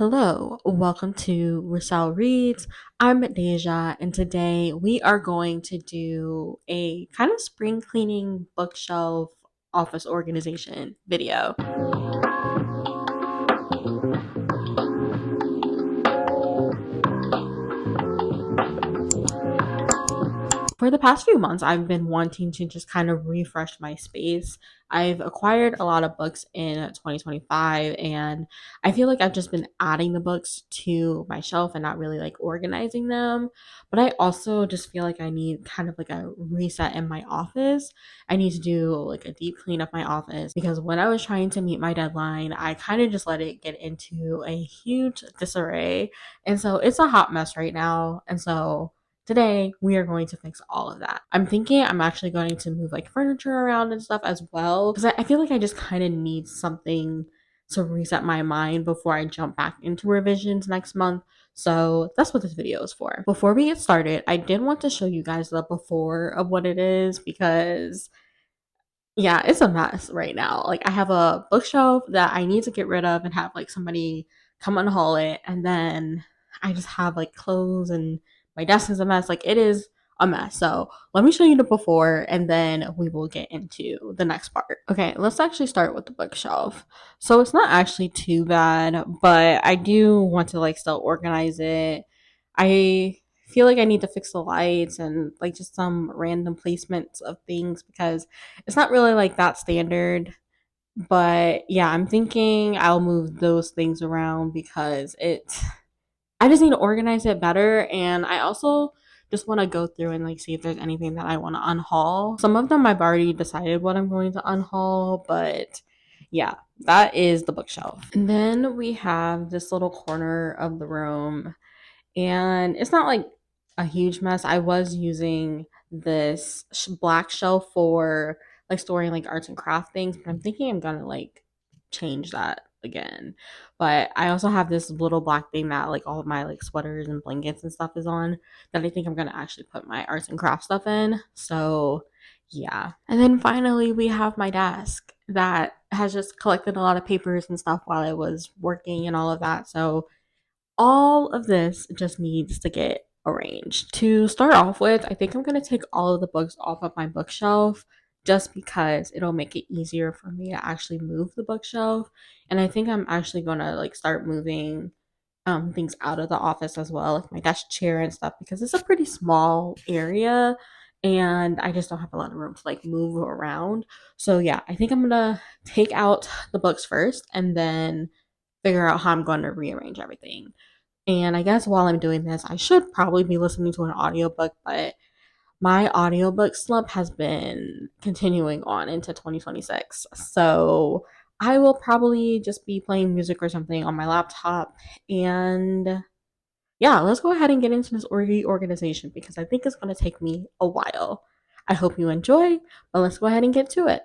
Hello, welcome to Rochelle Reads. I'm Deja, and today we are going to do a kind of spring cleaning bookshelf office organization video. For the past few months, I've been wanting to just kind of refresh my space. I've acquired a lot of books in 2025, and I feel like I've just been adding the books to my shelf and not really like organizing them. But I also just feel like I need kind of like a reset in my office. I need to do like a deep clean of my office because when I was trying to meet my deadline, I kind of just let it get into a huge disarray. And so it's a hot mess right now. And so today, we are going to fix all of that. I'm thinking I'm actually going to move like furniture around and stuff as well because I feel like I just kind of need something to reset my mind before I jump back into revisions next month. So that's what this video is for. Before we get started, I did want to show you guys the before of what it is because yeah, it's a mess right now. Like I have a bookshelf that I need to get rid of and have like somebody come unhaul it, and then I just have like clothes and my desk is a mess. Like it is a mess. So let me show you the before and then we will get into the next part. Okay, let's actually start with the bookshelf. So it's not actually too bad, but I do want to like still organize it. I feel like I need to fix the lights and like just some random placements of things because it's not really like that standard. But yeah, I'm thinking I'll move those things around because I just need to organize it better. And I also just want to go through and like see if there's anything that I want to unhaul. Some of them I've already decided what I'm going to unhaul, but yeah, that is the bookshelf. And then we have this little corner of the room, and it's not like a huge mess. I was using this black shelf for like storing like arts and craft things, but I'm thinking I'm gonna like change that again. But I also have this little black thing that like all of my like sweaters and blankets and stuff is on that I think I'm gonna actually put my arts and craft stuff in. So yeah. And then finally we have my desk that has just collected a lot of papers and stuff while I was working and all of that. So all of this just needs to get arranged. To start off with, I think I'm going to take all of the books off of my bookshelf just because it'll make it easier for me to actually move the bookshelf. And I think I'm actually going to like start moving things out of the office as well, like my desk chair and stuff, because it's a pretty small area and I just don't have a lot of room to like move around. So yeah, I think I'm gonna take out the books first and then figure out how I'm going to rearrange everything. And I guess while I'm doing this, I should probably be listening to an audiobook, but my audiobook slump has been continuing on into 2026. So I will probably just be playing music or something on my laptop. And yeah, let's go ahead and get into this reorganization because I think it's going to take me a while. I hope you enjoy, but let's go ahead and get to it.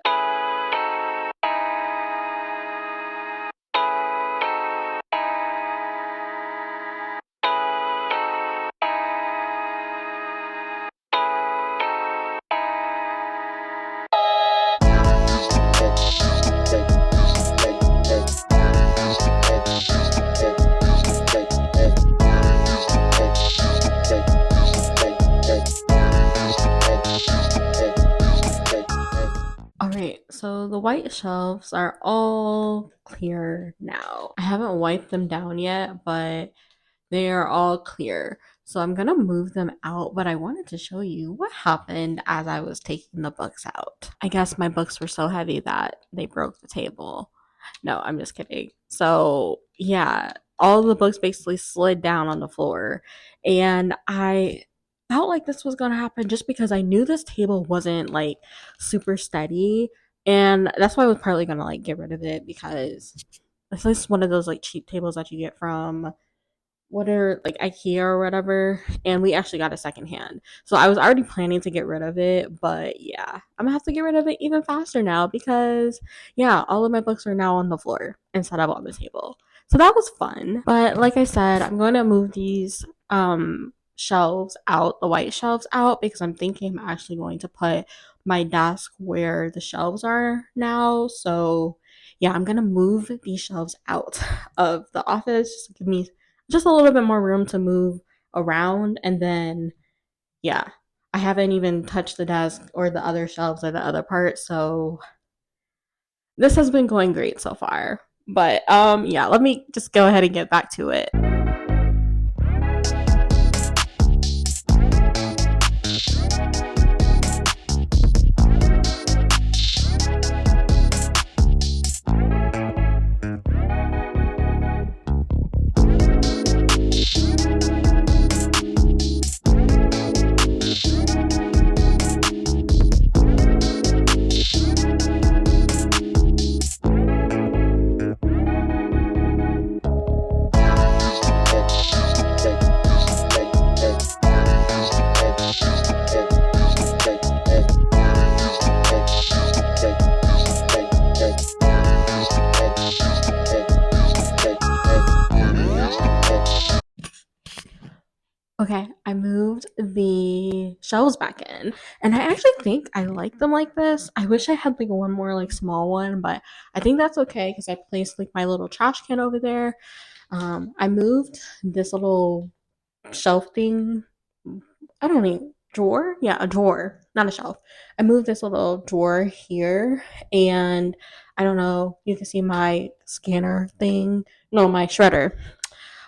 All right, so the white shelves are all clear now. I haven't wiped them down yet, but they are all clear. So I'm gonna move them out, but I wanted to show you what happened as I was taking the books out. I guess my books were so heavy that they broke the table. No, I'm just kidding. So yeah, all the books basically slid down on the floor, and I felt like this was gonna happen just because I knew this table wasn't like super steady, and that's why I was partly gonna like get rid of it because it's just one of those like cheap tables that you get from what are like IKEA or whatever, and we actually got a second hand. So I was already planning to get rid of it, but yeah, I'm gonna have to get rid of it even faster now because yeah, all of my books are now on the floor instead of on the table. So that was fun. But like I said, I'm going to move these shelves out, the white shelves out because I'm thinking I'm actually going to put my desk where the shelves are now. So yeah, I'm gonna move these shelves out of the office. Just give me just a little bit more room to move around. And then, yeah, I haven't even touched the desk or the other shelves or the other parts. So this has been going great so far. But yeah, let me just go ahead and get back to it. Okay, I moved the shelves back in, and I actually think I like them like this. I wish I had like one more like small one, but I think that's okay because I placed like my little trash can over there. I moved this little shelf thing. I don't know, drawer? Yeah, a drawer, not a shelf. I moved this little drawer here, and I don't know, you can see my scanner thing. No, my shredder,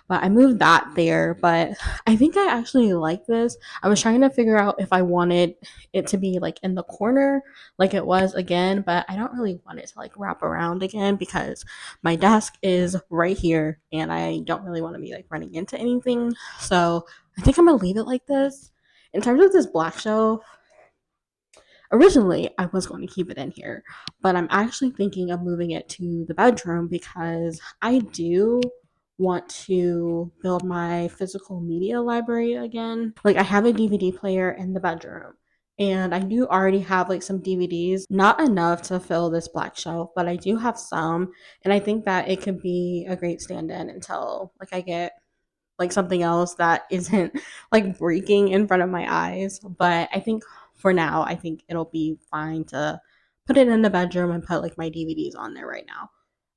but I moved that there. But I think I actually like this. I was trying to figure out if I wanted it to be like in the corner, like it was again, but I don't really want it to like wrap around again because my desk is right here and I don't really want to be like running into anything. So I think I'm gonna leave it like this. In terms of this black shelf, originally I was going to keep it in here, but I'm actually thinking of moving it to the bedroom because I do want to build my physical media library again. Like I have a DVD player in the bedroom, and I do already have like some DVDs, not enough to fill this black shelf, but I do have some, and I think that it could be a great stand-in until like I get like something else that isn't like breaking in front of my eyes. But I think for now, I think it'll be fine to put it in the bedroom and put like my DVDs on there right now,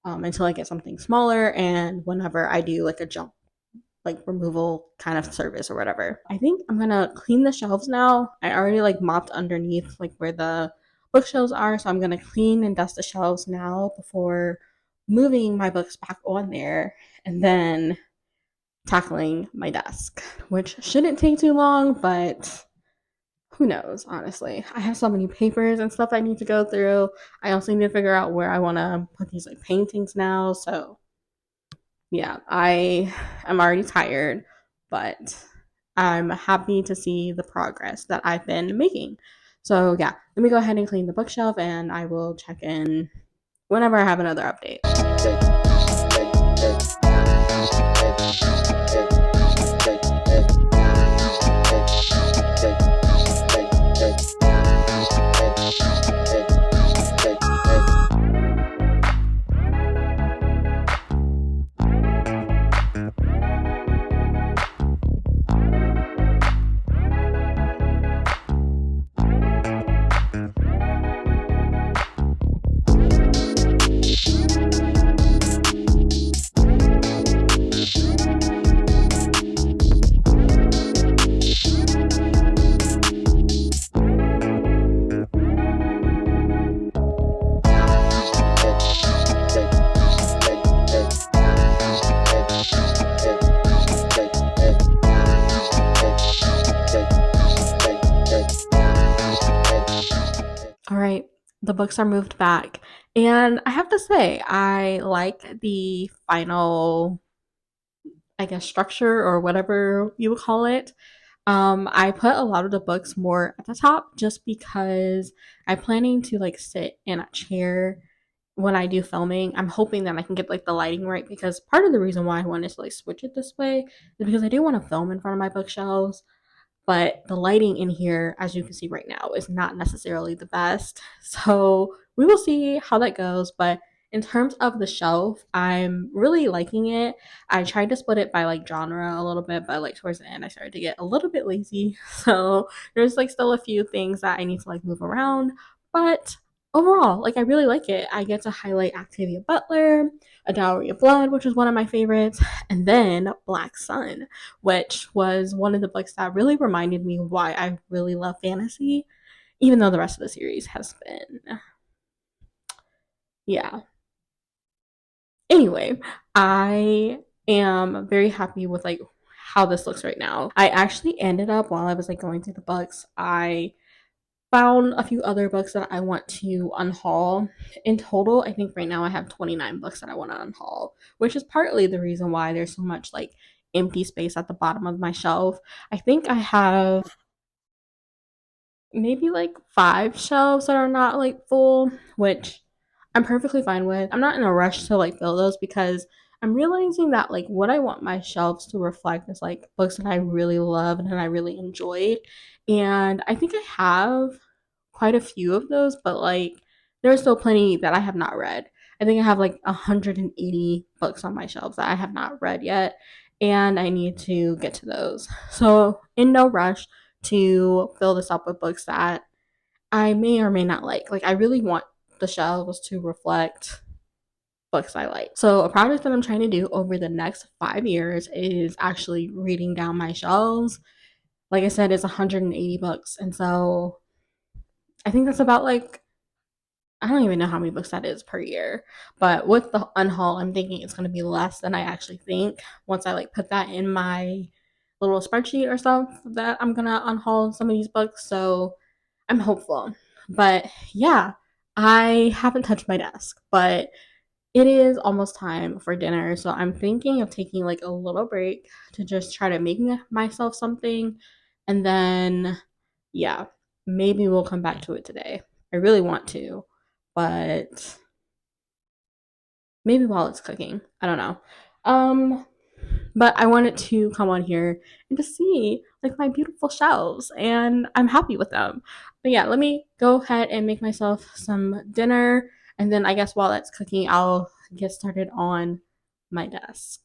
until I get something smaller and whenever I do like a jump like removal kind of service or whatever. I think I'm gonna clean the shelves now. I already like mopped underneath like where the bookshelves are, so I'm gonna clean and dust the shelves now before moving my books back on there, and then tackling my desk, which shouldn't take too long, but who knows, honestly. I have so many papers and stuff I need to go through. I also need to figure out where I want to put these like paintings now. So, yeah, I am already tired, but I'm happy to see the progress that I've been making. So, yeah, let me go ahead and clean the bookshelf and I will check in whenever I have another update. All right, the books are moved back. And I have to say, I like the final, I guess, structure or whatever you would call it. I put a lot of the books more at the top just because I'm planning to like sit in a chair when I do filming. I'm hoping that I can get like the lighting right because part of the reason why I wanted to like switch it this way is because I do want to film in front of my bookshelves, but the lighting in here, as you can see right now, is not necessarily the best. So we will see how that goes. But in terms of the shelf, I'm really liking it. I tried to split it by like genre a little bit, but like towards the end, I started to get a little bit lazy. So there's like still a few things that I need to like move around, but overall, like I really like it. I get to highlight Octavia Butler, A Dowry of Blood, which is one of my favorites, and then Black Sun, which was one of the books that really reminded me why I really love fantasy, even though the rest of the series has been, yeah. Anyway, I am very happy with like how this looks right now. I actually ended up while I was like going through the books, I found a few other books that I want to unhaul. In total, I think right now I have 29 books that I want to unhaul, which is partly the reason why there's so much like empty space at the bottom of my shelf. I think I have maybe like 5 shelves that are not like full, which I'm perfectly fine with. I'm not in a rush to like fill those because I'm realizing that like what I want my shelves to reflect is like books that I really love and that I really enjoyed. And I think I have quite a few of those, but like there's still plenty that I have not read. I think I have like 180 books on my shelves that I have not read yet, and I need to get to those. So, in no rush to fill this up with books that I may or may not like. Like, I really want the shelves to reflect books I like. So, a project that I'm trying to do over the next 5 years is actually reading down my shelves. Like I said, it's 180 books. And so I think that's about like I don't even know how many books that is per year. But with the unhaul, I'm thinking it's going to be less than I actually think once I like put that in my little spreadsheet or stuff that I'm going to unhaul some of these books. So I'm hopeful. But yeah, I haven't touched my desk, but it is almost time for dinner. So I'm thinking of taking like a little break to just try to make myself something. And then, yeah, maybe we'll come back to it today. I really want to, but maybe while it's cooking. I don't know. Um, but I wanted to come on here and to see like my beautiful shelves, and I'm happy with them. But yeah, let me go ahead and make myself some dinner, and then I guess while that's cooking, I'll get started on my desk.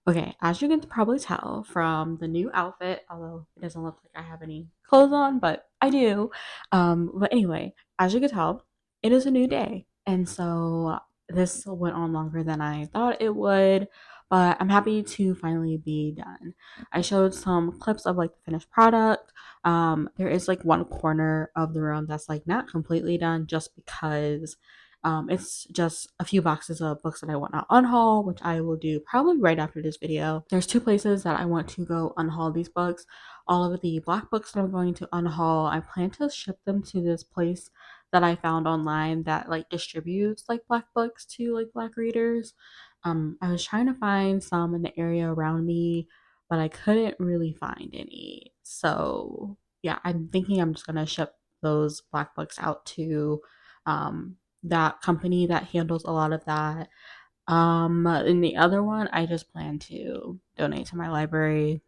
Okay, as you can probably tell from the new outfit, although it doesn't look like I have any clothes on, but I do. But anyway, as you can tell, it is a new day. And so this went on longer than I thought it would, but I'm happy to finally be done. I showed some clips of like the finished product. There is like one corner of the room that's like not completely done just because it's just a few boxes of books that I want to unhaul, which I will do probably right after this video. There's 2 places that I want to go unhaul these books. All of the black books that I'm going to unhaul, I plan to ship them to this place that I found online that like distributes like black books to like black readers. I was trying to find some in the area around me, but I couldn't really find any. So yeah, I'm thinking I'm just gonna ship those black books out to um that company that handles a lot of that. And the other one, I just plan to donate to my library,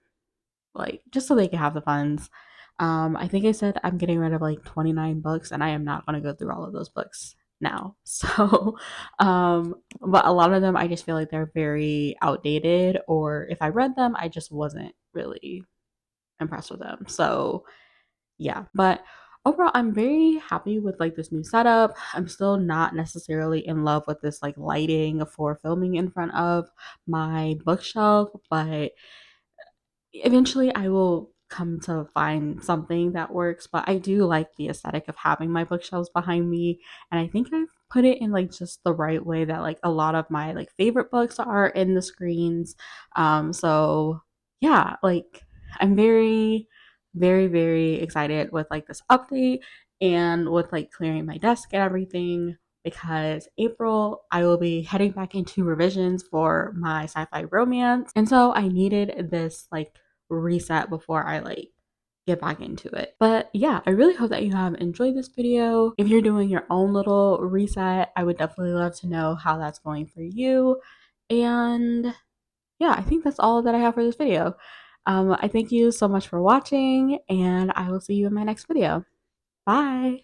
like just so they can have the funds. I think I said I'm getting rid of like 29 books, and I am not going to go through all of those books now. So, but a lot of them, I just feel like they're very outdated, or if I read them, I just wasn't really impressed with them. So, yeah, but overall I'm very happy with like this new setup. I'm still not necessarily in love with this like lighting for filming in front of my bookshelf, but eventually I will come to find something that works. But I do like the aesthetic of having my bookshelves behind me, and I think I've put it in like just the right way that like a lot of my like favorite books are in the screens. So yeah, like I'm very excited with like this update and with like clearing my desk and everything, because April I will be heading back into revisions for my sci-fi romance. And so I needed this like reset before I like get back into it. But yeah, I really hope that you have enjoyed this video. If you're doing your own little reset, I would definitely love to know how that's going for you. And yeah, I think that's all that I have for this video. I thank you so much for watching, and I will see you in my next video. Bye!